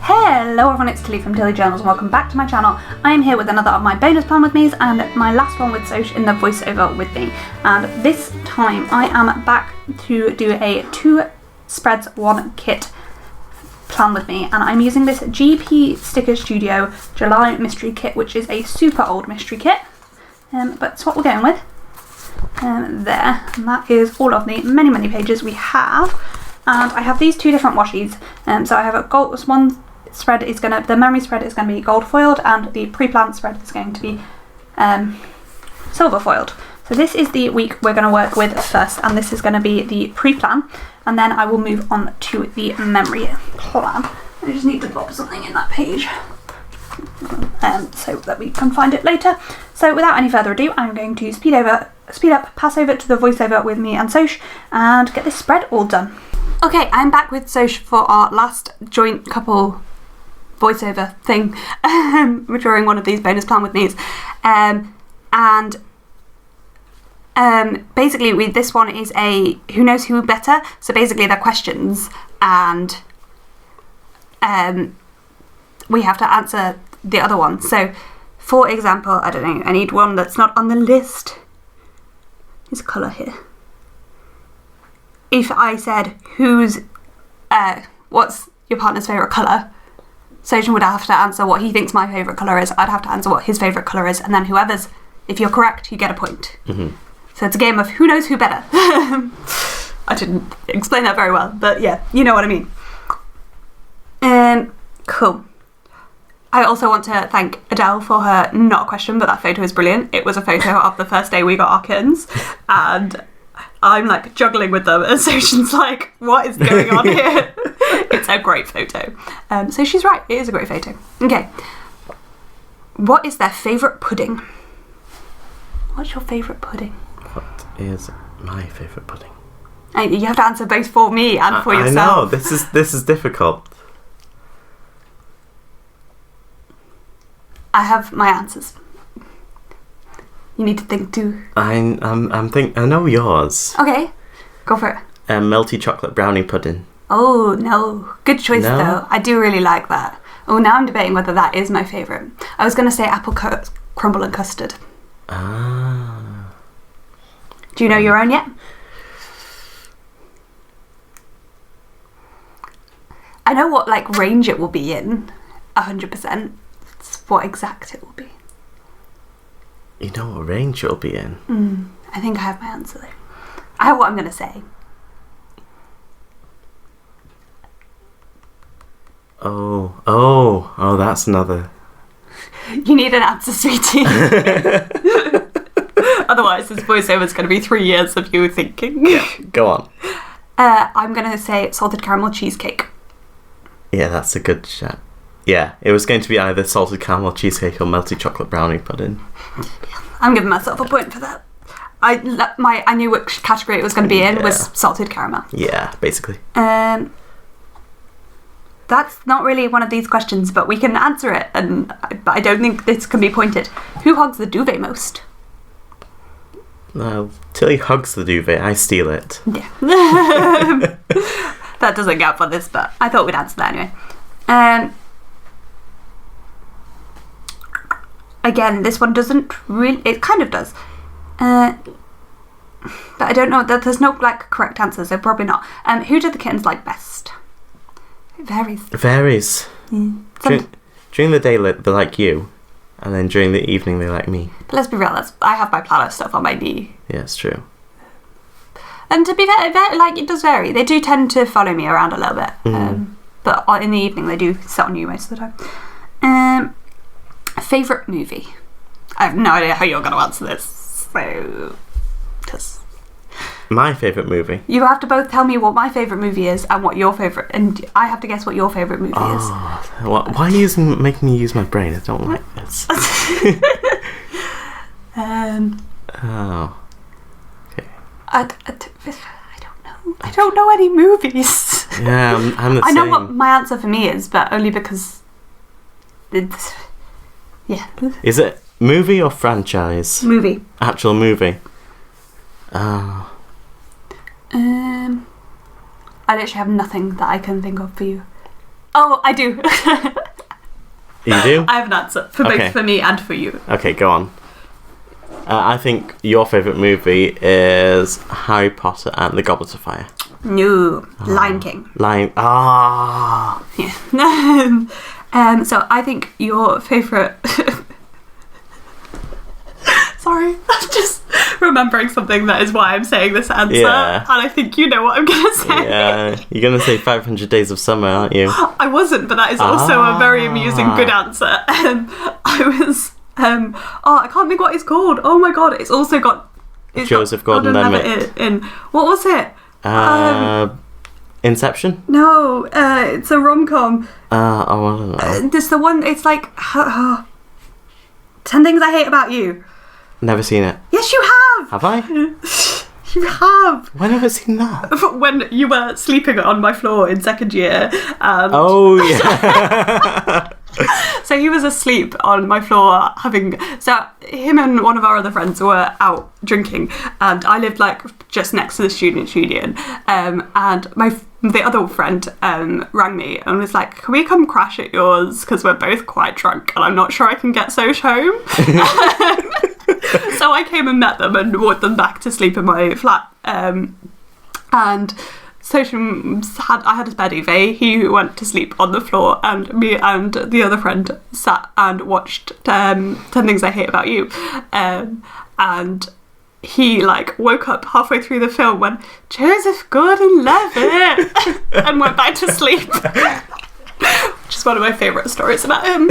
Hello everyone, it's Tilly from Tilly Journals and welcome back to my channel. I am here with another of my bonus plan with me's and my last one with Shochin in the voiceover with me. And this time I am back to do a 2 spreads 1 kit plan with me, and I'm using this GP Sticker Studio July mystery kit, which is a super old mystery kit, but it's what we're going with. There, and that is all of the many pages we have. And I have these 2 different washies. So I have a gold one spread is gonna, the memory spread is gonna be gold foiled, and the pre-plan spread is going to be silver foiled. So this is the week we're gonna work with first, and this is gonna be the pre-plan, and then I will move on to the memory plan. I just need to pop something in that page so that we can find it later. So without any further ado, I'm going to speed up, pass over to the voiceover with me and Soch and get this spread all done. Okay, I'm back with Soch for our last joint couple voiceover thing during one of these bonus plan with me's. Basically this one is a who knows who better. So basically they're questions, and we have to answer the other one. So for example, I don't know, I need one that's not on the list. There's a colour here. If I said what's your partner's favourite colour, Shochin would have to answer what he thinks my favourite colour is. I'd have to answer what his favourite colour is, and then whoever's, if you're correct, you get a point. Mm-hmm. So it's a game of who knows who better. I didn't explain that very well, but yeah, you know what I mean. Cool. I also want to thank Adele for her not question, but that photo is brilliant. It was a photo of the first day we got our kittens, and I'm like juggling with them, and Shochin's like, what is going on here? It's a great photo. So she's right, it is a great photo. Okay. What is their favourite pudding? What's your favourite pudding? What is my favourite pudding? You have to answer both for me and for yourself. I know, this is difficult. I have my answers. You need to think too. I know yours. Okay, go for it. Melty chocolate brownie pudding. Oh no, good choice though. I do really like that. Oh, now I'm debating whether that is my favourite. I was going to say apple crumble and custard. Ah. Do you know your own yet? I know what like range it will be in, 100%. What exact it will be. You know what range it'll be in? I think I have my answer though. I have what I'm going to say. Oh, that's another. You need an answer, sweetie. Otherwise, this voiceover is going to be 3 years of you thinking. Yeah, go on. I'm going to say salted caramel cheesecake. Yeah, that's a good shot. Yeah, it was going to be either salted caramel cheesecake or melty chocolate brownie pudding. I'm giving myself a point for that. I knew which category it was going to be in, was salted caramel. Yeah, basically. That's not really one of these questions, but we can answer it, but I don't think this can be pointed. Who hogs the duvet most? Tilly hugs the duvet, I steal it. Yeah. That doesn't count for this, but I thought we'd answer that anyway. Again, this one doesn't really, it kind of does. But I don't know, there's no like correct answer, so probably not. Who do the kittens like best? It varies. It varies. Yeah. During the day they like you, and then during the evening they like me. But let's be real, I have my planner stuff on my knee. Yeah, it's true. And to be fair, like it does vary. They do tend to follow me around a little bit. But in the evening they do sit on you most of the time. Favourite movie? I have no idea how you're going to answer this. So, my favourite movie? You have to both tell me what my favourite movie is and what your favourite, and I have to guess what your favourite movie is. Why are you making me use my brain? I don't like this. Okay. I don't know. I don't know any movies. Yeah, I'm the same. I know what my answer for me is, but only because it's... Yeah. Is it movie or franchise? Movie. Actual movie. Oh. I literally have nothing that I can think of for you. Oh, I do. You do? I have an answer for both for me and for you. Okay, go on. I think your favourite movie is Harry Potter and the Goblet of Fire. No, Lion King. Yeah. So I think your favourite... Sorry, I'm just remembering something that is why I'm saying this answer. Yeah. And I think you know what I'm going to say. Yeah, you're going to say 500 Days of Summer, aren't you? I wasn't, but that is also a very amusing, good answer. I was... I can't think what it's called. Oh my god, it's also got... Joseph Gordon-Levitt. In. What was it? Inception? No, it's a rom-com. I don't know. It's the one, it's like... 10 Things I Hate About You. Never seen it. Yes, you have! Have I? You have! When have I seen that? When you were sleeping on my floor in second year. Oh, yeah. So he was asleep on my floor so him and one of our other friends were out drinking, and I lived like just next to the student union, and the other friend rang me and was like, can we come crash at yours, because we're both quite drunk and I'm not sure I can get Soch home. So I came and met them and walked them back to sleep in my flat, and Soch I had a spare duvet. He went to sleep on the floor, and me and the other friend sat and watched 10 Things I Hate About You, and he like woke up halfway through the film, went, Joseph Gordon-Levitt, and went back to sleep. Which is one of my favourite stories about him.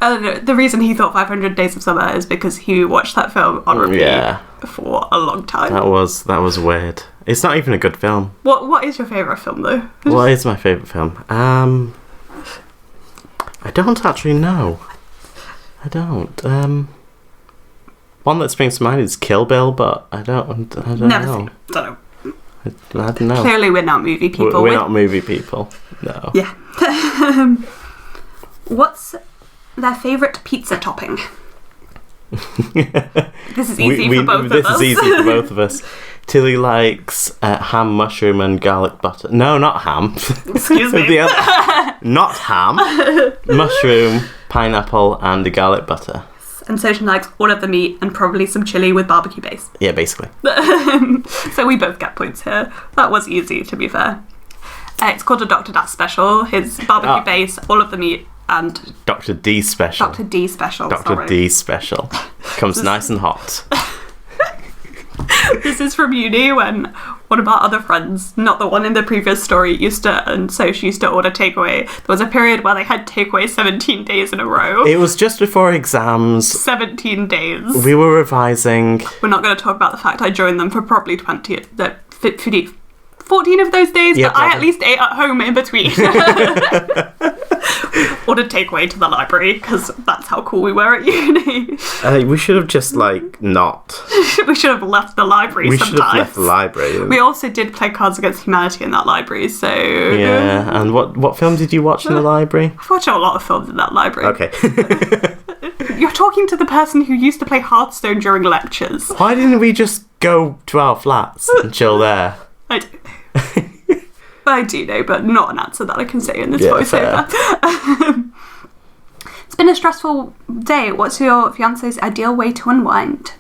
The reason he thought 500 Days of Summer is because he watched that film on repeat for a long time. That was weird. It's not even a good film. What is your favourite film, though? What is my favourite film? I don't actually know. I don't. One that springs to mind is Kill Bill, but I don't Never know. seen it. Don't know. I don't know. Clearly we're not movie people. We're not movie people. No. Yeah. What's their favourite pizza topping? This is easy for both of us. This is easy for both of us. Tilly likes ham, mushroom, and garlic butter. No, not ham. Excuse me. Not ham. Mushroom, pineapple, and the garlic butter. And Soch likes all of the meat and probably some chilli with barbecue base. Yeah, basically. So we both get points here. That was easy, to be fair. It's called a Dr. Das special. His barbecue base, all of the meat, and... Dr. D special. Dr. D special, Dr. D special. Comes nice and hot. This is from uni, when one of our other friends, not the one in the previous story, and so she used to order takeaway. There was a period where they had takeaway 17 days in a row. It was just before exams. 17 days. We were revising. We're not going to talk about the fact I joined them for probably 14 of those days, but I at least ate at home in between. Ordered takeaway to the library, because that's how cool we were at uni. We should have just, not... We should have left the library sometimes. We should have left the library. We also did play Cards Against Humanity in that library, so... Yeah, and what film did you watch in the library? I've watched a lot of films in that library. Okay. You're talking to the person who used to play Hearthstone during lectures. Why didn't we just go to our flats and chill there? I don't know. I do know, but not an answer that I can say in this voiceover. It's been a stressful day. What's your fiance's ideal way to unwind?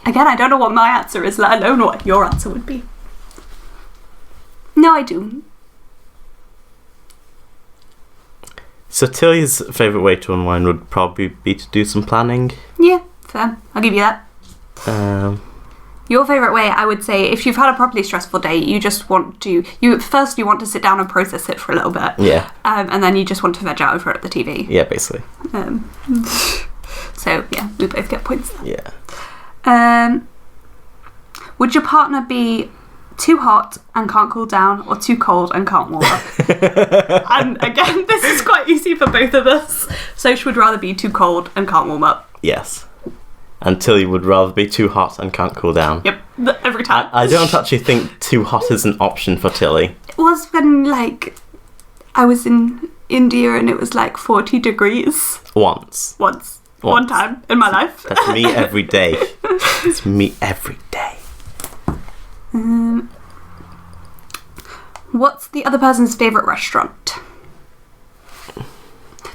Again, I don't know what my answer is, let alone what your answer would be. No, I do. So Tilly's favourite way to unwind would probably be to do some planning. Yeah, fair. I'll give you that. Your favourite way, I would say, if you've had a properly stressful day, you just want to... First, you want to sit down and process it for a little bit. Yeah. And then you just want to veg out over it at the TV. Yeah, basically. So, yeah, we both get points there. Yeah. Would your partner be too hot and can't cool down, or too cold and can't warm up? And again, this is quite easy for both of us. So she would rather be too cold and can't warm up. Yes. And Tilly would rather be too hot and can't cool down. Yep, every time. I don't actually think too hot is an option for Tilly. It was when, I was in India and it was 40 degrees. Once. One time in my life. That's me every day. It's me every day. What's the other person's favourite restaurant?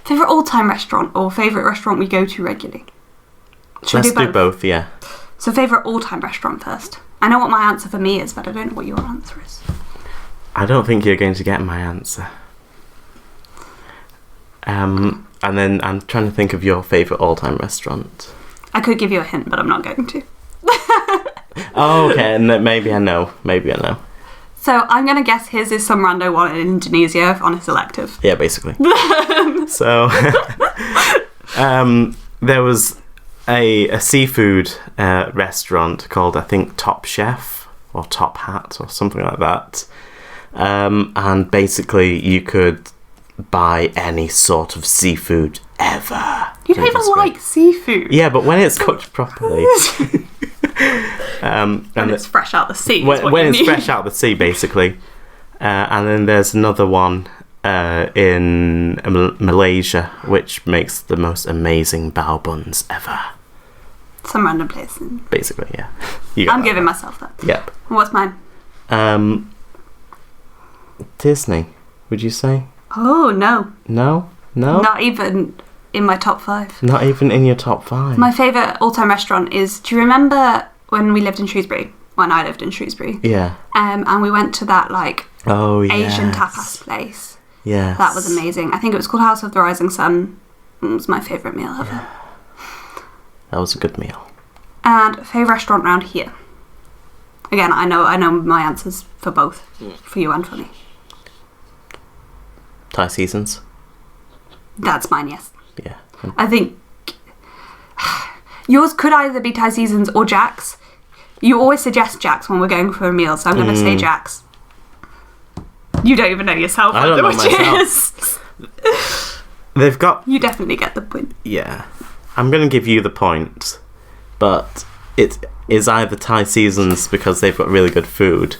Favourite all-time restaurant or favourite restaurant we go to regularly? Should Let's do both, yeah. So favourite all-time restaurant first. I know what my answer for me is, but I don't know what your answer is. I don't think you're going to get my answer. And then I'm trying to think of your favourite all-time restaurant. I could give you a hint, but I'm not going to. Oh, okay, and maybe I know. So I'm going to guess his is some rando one in Indonesia on his elective. Yeah, basically. So, there was a seafood restaurant called, I think, Top Chef or Top Hat or something like that. And basically you could buy any sort of seafood ever. You don't even like seafood. Yeah, but when it's cooked properly. And it's fresh out the sea. When it's fresh out the sea, basically. And then there's another one in Malaysia, which makes the most amazing bao buns ever. Some random place. Basically, yeah. I'm giving myself that. Yep. What's mine? Disney, would you say? Oh, no. No? Not even in my top 5. Not even in your top 5? My favourite all-time restaurant is... Do you remember when we lived in Shrewsbury? When I lived in Shrewsbury? Yeah. And we went to that, like, Asian tapas place. Yes. That was amazing. I think it was called House of the Rising Sun. It was my favourite meal ever. Yeah. That was a good meal. And favourite restaurant around here? Again, I know my answers for both. For you and for me. Thai Seasons? That's mine, yes. Yeah. I think yours could either be Thai Seasons or Jack's. You always suggest Jack's when we're going for a meal, so I'm going to say Jack's. You don't even know yourself. I don't know myself. They've got... You definitely get the point. Yeah. I'm going to give you the point, but it is either Thai Seasons because they've got really good food,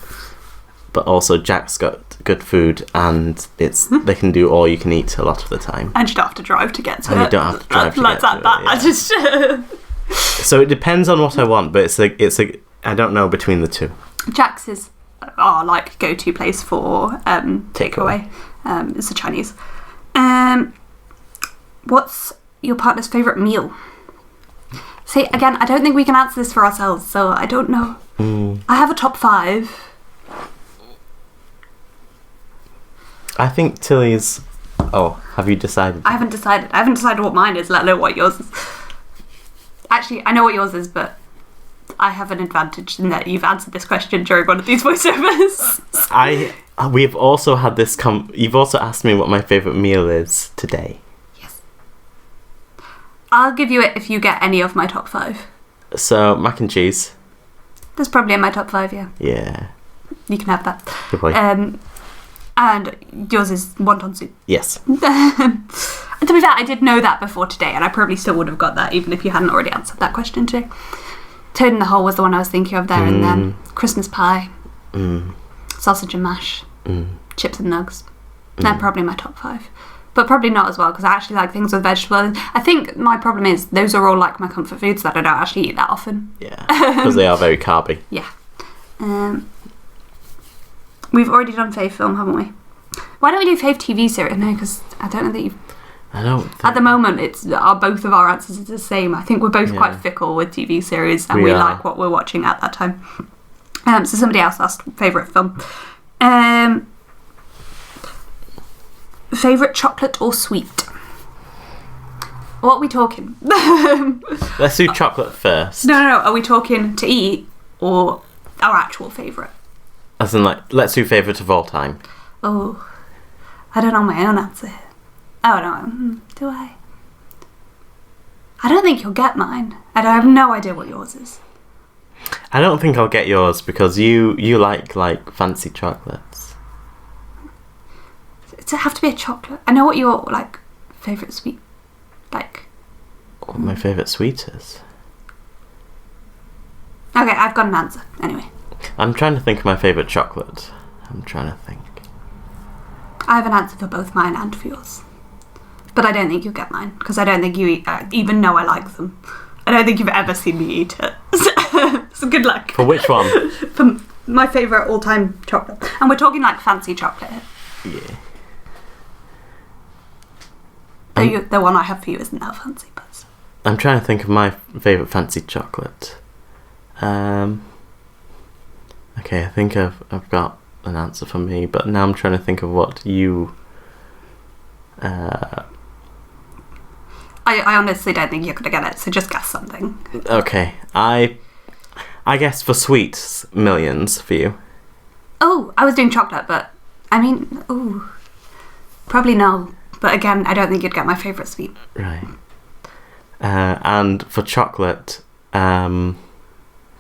but also Jack's got good food, and they can do all you can eat a lot of the time. And you don't have to drive to get to it. And you don't have to drive to get to it. I just... So it depends on what I want, but it's a I don't know between the two. Jack's is our like go-to place for takeaway. It's a Chinese. What's your partner's favourite meal? See, again, I don't think we can answer this for ourselves, so I don't know. I have a top 5. I think Tilly's... Oh, have you decided? I haven't decided what mine is, let alone what yours is. Actually, I know what yours is, but I have an advantage in that you've answered this question during one of these voiceovers. We've also had this... You've also asked me what my favourite meal is today. Yes. I'll give you it if you get any of my top 5. So, mac and cheese. That's probably in my top 5, yeah. Yeah. You can have that. Good boy. And yours is wonton soup. Yes. To be fair, I did know that before today, and I probably still would have got that even if you hadn't already answered that question today. Toad in the Hole was the one I was thinking of there, and then Christmas pie, sausage and mash, chips and nugs. They're probably my top 5. But probably not as well, because I actually like things with vegetables. I think my problem is those are all like my comfort foods that I don't actually eat that often. Yeah, because they are very carby. Yeah. We've already done fave film, haven't we? Why don't we do fave TV series? No, because I don't know that you've... I don't think... At the moment, both of our answers are the same. I think we're both quite fickle with TV series, and we like what we're watching at that time. So somebody else asked favourite film. Favourite chocolate or sweet? What are we talking? Let's do chocolate first. No. Are we talking to eat or our actual favourite? As in, like, let's do favourite of all time. Oh, I don't know my own answer. Oh, no. Do I? I don't think you'll get mine. I have no idea what yours is. I don't think I'll get yours because you like fancy chocolates. Does it have to be a chocolate? I know what your, like, favourite sweet, like... What my favourite sweet is? Okay, I've got an answer. Anyway. I'm trying to think of my favourite chocolate. I'm trying to think. I have an answer for both mine and for yours. But I don't think you'll get mine, because I don't think you even know I like them. I don't think you've ever seen me eat it. So good luck. For which one? For my favourite all-time chocolate. And we're talking like fancy chocolate. Yeah. The one I have for you isn't that fancy, but... I'm trying to think of my favourite fancy chocolate. Okay, I think I've got an answer for me, but now I'm trying to think of what you... I honestly don't think you're going to get it, so just guess something. Okay, I guess for sweets, millions for you. Oh, I was doing chocolate, but... I mean, ooh... Probably no. But again, I don't think you'd get my favourite sweet. Right. And for chocolate, I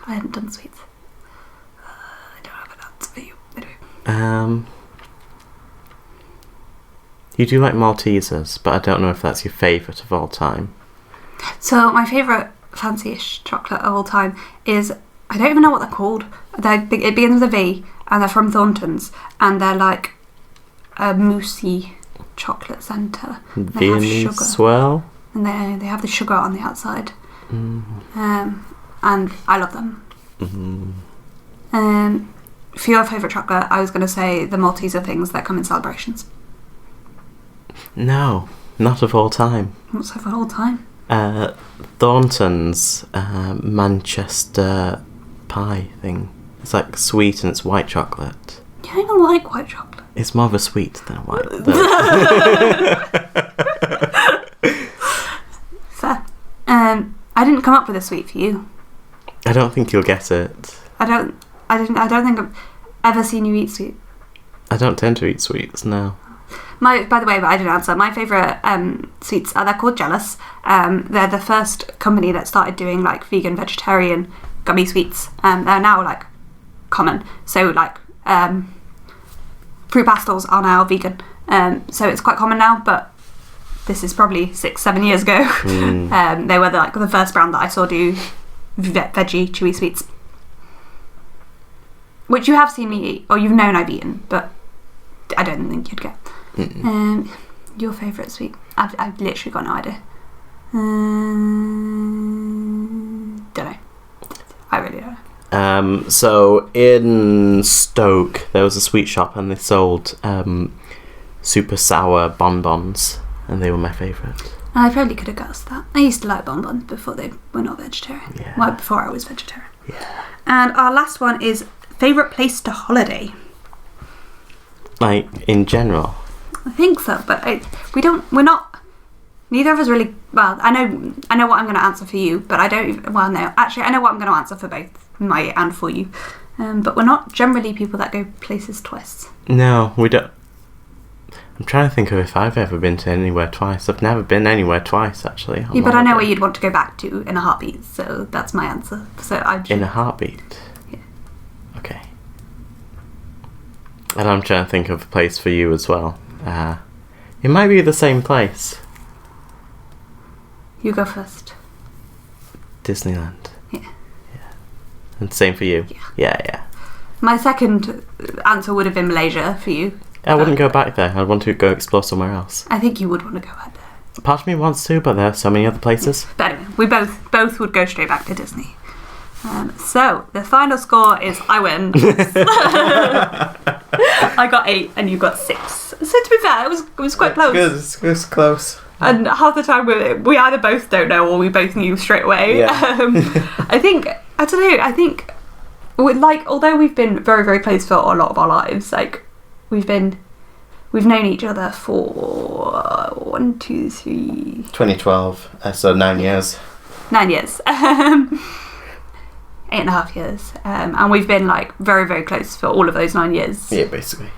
hadn't done sweets. I don't have an answer for you. Anyway. You do like Maltesers, but I don't know if that's your favourite of all time. So my favourite fancy-ish chocolate of all time is... I don't even know what they're called. It begins with a V, and they're from Thornton's, and they're like a moussey chocolate centre. They have sugar. Swirl? And they have the sugar on the outside. And I love them. For your favourite chocolate, I was going to say the Malteser things that come in celebrations. No, not of all time. What's of all time? Thornton's Manchester pie thing. It's like sweet and it's white chocolate. You don't even like white chocolate. It's more of a sweet than a white. Fair. I didn't come up with a sweet for you. I don't think you'll get it. I don't think I've ever seen you eat sweet. I don't tend to eat sweets, no. By the way, but I didn't answer. My favourite sweets they're called Jealous. They're the first company that started doing like vegan, vegetarian gummy sweets. They're now like common. So like fruit pastels are now vegan. So it's quite common now, but this is probably 6-7 years ago. They were the first brand that I saw do veggie chewy sweets, which you have seen me eat, or you've known I've eaten, but I don't think you'd get. Your favourite sweet? I've literally got no idea. Don't know. I really don't know. So in Stoke there was a sweet shop and they sold super sour bonbons and they were my favourite. I probably could have guessed that. I used to like bonbons before they were not vegetarian. Yeah. Well, before I was vegetarian. Yeah. And our last one is favourite place to holiday. Like in general. I think so, but we're not. Neither of us really. Well, I know what I'm going to answer for you, but I don't even. Well, no, actually, I know what I'm going to answer for both my and for you. But we're not generally people that go places twice. No, we don't. I'm trying to think of if I've ever been to anywhere twice. I've never been anywhere twice, actually. Yeah, but I know where you'd want to go back to in a heartbeat, so that's my answer. In a heartbeat? Yeah. Okay. And I'm trying to think of a place for you as well. It might be the same place. You go first. Disneyland. Yeah. And same for you? Yeah. My second answer would have been Malaysia for you. I wouldn't go back there. I'd want to go explore somewhere else. I think you would want to go back there. Part of me wants to, but there are so many other places. But anyway, we both would go straight back to Disney. So the final score is I win. I got 8 and you got 6. So to be fair, it was quite close. Good, it was close. And half the time we either both don't know or we both knew straight away. Yeah. I think although we've been very, very close for a lot of our lives, like we've known each other for 1, 2, 3... 2012, so 9 years. 9 years. 8.5 years. And we've been like very, very close for all of those 9 years. Yeah, basically.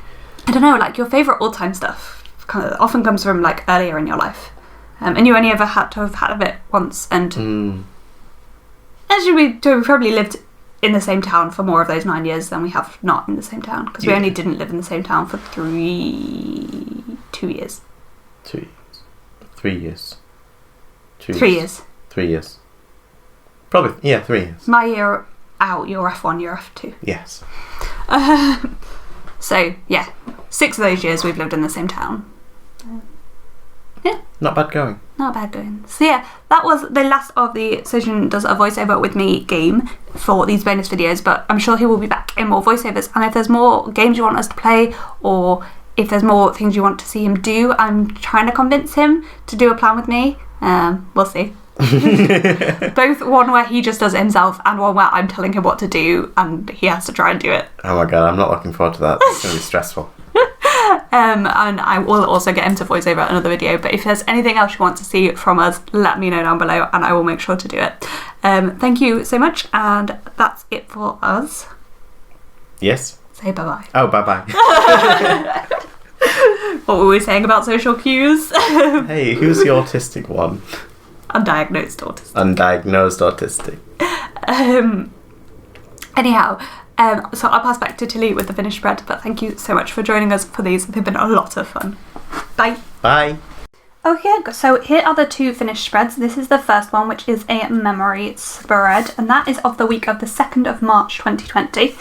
I don't know, like your favourite all-time stuff kind of often comes from like earlier in your life. And you only ever had to have had it once. And actually we probably lived in the same town for more of those 9 years than we have not in the same town. Because we only didn't live in the same town for 2 years. 2 years. 3 years. 3 years. 3 years. Probably, yeah, 3 years. My year out, you're F1, you're F2. Yes. So, yeah, 6 of those years we've lived in the same town. Yeah. Not bad going. Not bad going. So yeah, that was the last of the Shochin Does a Voiceover With Me game for these bonus videos, but I'm sure he will be back in more voiceovers. And if there's more games you want us to play, or if there's more things you want to see him do, I'm trying to convince him to do a plan with me. We'll see. Both one where he just does it himself and one where I'm telling him what to do and he has to try and do it. Oh my god, I'm not looking forward to that. It's going to be stressful. And I will also get him to voice over another video, but if there's anything else you want to see from us, let me know down below and I will make sure to do it. Thank you so much, and that's it for us. Yes. Say bye-bye. Oh, bye-bye. What were we saying about social cues? Hey, who's the autistic one? Undiagnosed autistic. Undiagnosed autistic. Anyhow, so I'll pass back to Tilly with the finished spread, but thank you so much for joining us for these. They've been a lot of fun. Bye. Bye. Okay, so here are the two finished spreads. This is the first one, which is a memory spread, and that is of the week of the 2nd of March 2020.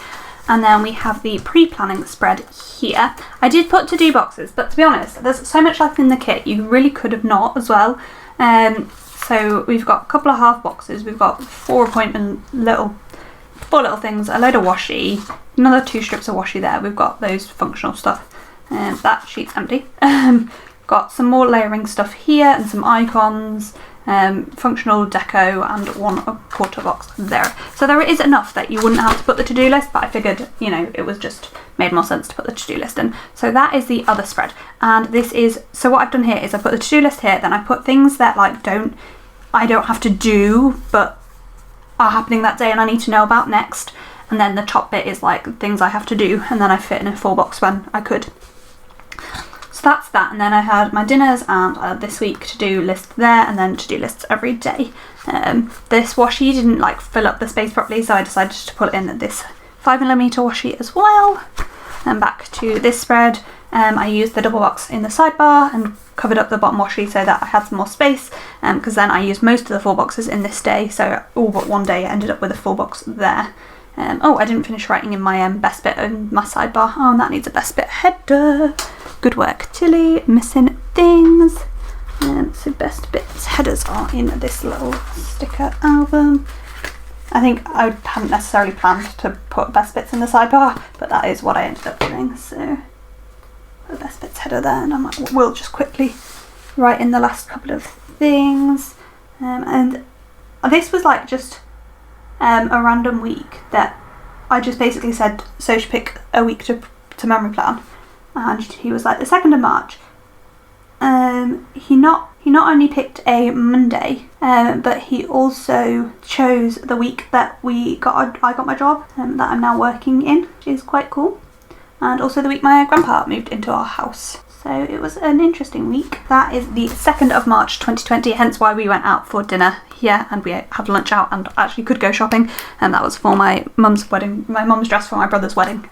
And then we have the pre-planning spread here. I did put to-do boxes, but to be honest, there's so much left in the kit, you really could have not as well. So we've got a couple of half boxes, we've got 4 little things, a load of washi, another 2 strips of washi there, we've got those functional stuff, that sheet's empty. Got some more layering stuff here and some icons, functional deco, and 1/4 box there. So there is enough that you wouldn't have to put the to-do list, but I figured, you know, it was just made more sense to put the to-do list in. So that is the other spread, and this is, so what I've done here is I put the to-do list here, then I put things that like I don't have to do but are happening that day and I need to know about next, and then the top bit is like things I have to do, and then I fit in a full box when I could. So that's that, and then I had my dinners and this week to-do list there, and then to-do lists every day. This washi didn't like fill up the space properly, so I decided to put in this 5mm washi as well. And back to this spread, I used the double box in the sidebar and covered up the bottom washi so that I had some more space, because then I used most of the full boxes in this day, so all but one day I ended up with a full box there. Oh, I didn't finish writing in my best bit in my sidebar. Oh, and that needs a best bit header. Good work, Tilly. Missing things. So best bits headers are in this little sticker album. I think I hadn't necessarily planned to put best bits in the sidebar, but that is what I ended up doing. So the best bits header there, and we'll just quickly write in the last couple of things. And this was like just a random week that I just basically said, so she pick a week to memory plan, and he was like the 2nd of March. He not only picked a Monday, but he also chose the week that I got my job that I'm now working in, which is quite cool, and also the week my grandpa moved into our house. So it was an interesting week. That is the 2nd of March 2020, hence why we went out for dinner here and we had lunch out and actually could go shopping, and that was for my mum's wedding, my mum's dress for my brother's wedding.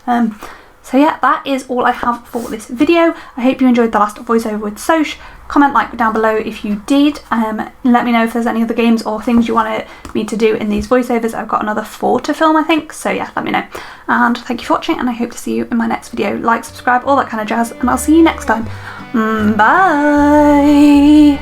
So yeah, that is all I have for this video. I hope you enjoyed the last voiceover with Soch. Comment like down below if you did. Let me know if there's any other games or things you wanted me to do in these voiceovers. I've got another 4 to film, I think. So yeah, let me know. And thank you for watching, and I hope to see you in my next video. Like, subscribe, all that kind of jazz, and I'll see you next time. Bye!